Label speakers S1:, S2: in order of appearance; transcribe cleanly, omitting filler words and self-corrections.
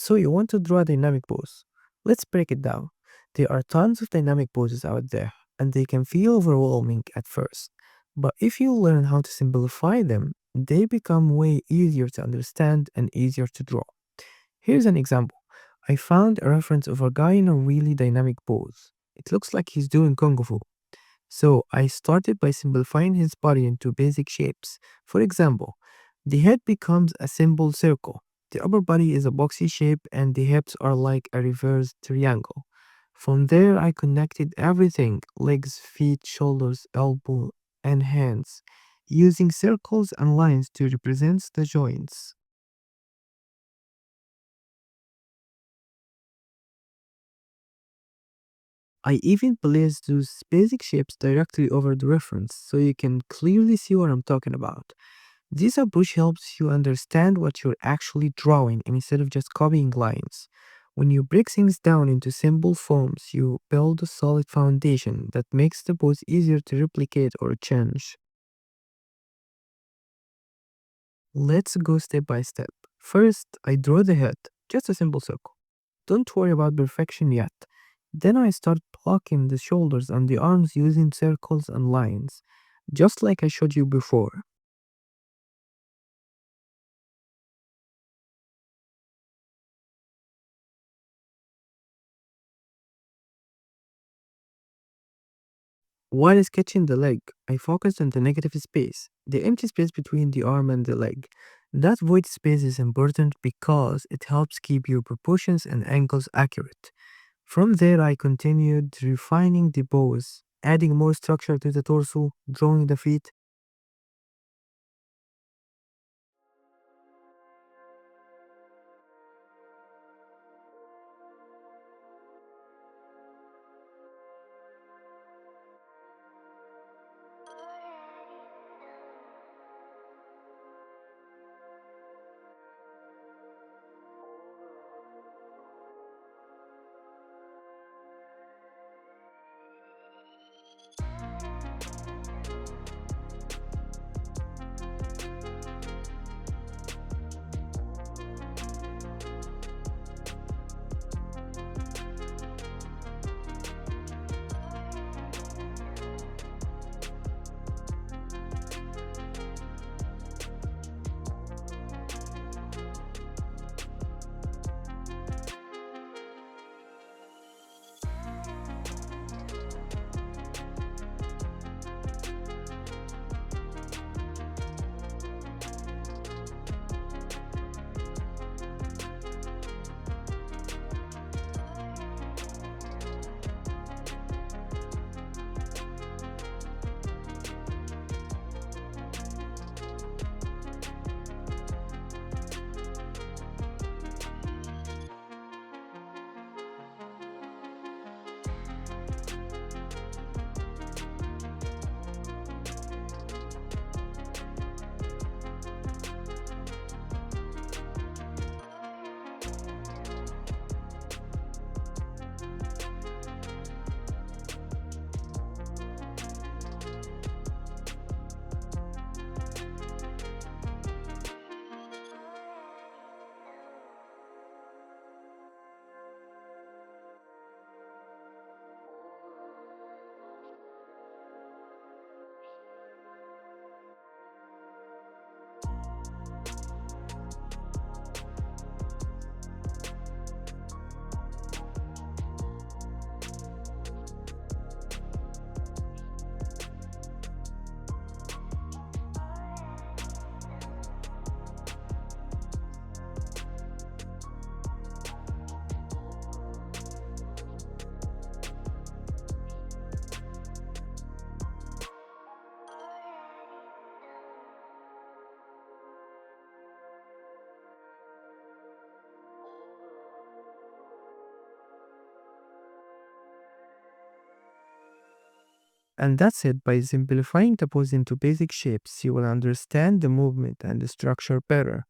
S1: So you want to draw a dynamic pose. Let's break it down. There are tons of dynamic poses out there, and they can feel overwhelming at first. But if you learn how to simplify them, they become way easier to understand and easier to draw. Here's an example. I found a reference of a guy in a really dynamic pose. It looks like he's doing kung fu. So I started by simplifying his body into basic shapes. For example, the head becomes a simple circle. The upper body is a boxy shape and the hips are like a reverse triangle. From there, I connected everything legs, feet, shoulders, elbow, and hands using circles and lines to represent the joints. I even placed those basic shapes directly over the reference so you can clearly see what I'm talking about. This approach helps you understand what you're actually drawing instead of just copying lines. When you break things down into simple forms, you build a solid foundation that makes the pose easier to replicate or change. Let's go step by step. First, I draw the head, just a simple circle. Don't worry about perfection yet. Then I start blocking the shoulders and the arms using circles and lines, just like I showed you before. While sketching the leg, I focused on the negative space, the empty space between the arm and the leg. That void space is important because it helps keep your proportions and angles accurate. From there, I continued refining the pose, adding more structure to the torso, drawing the feet. And that's it. By simplifying the pose into basic shapes, you will understand the movement and the structure better.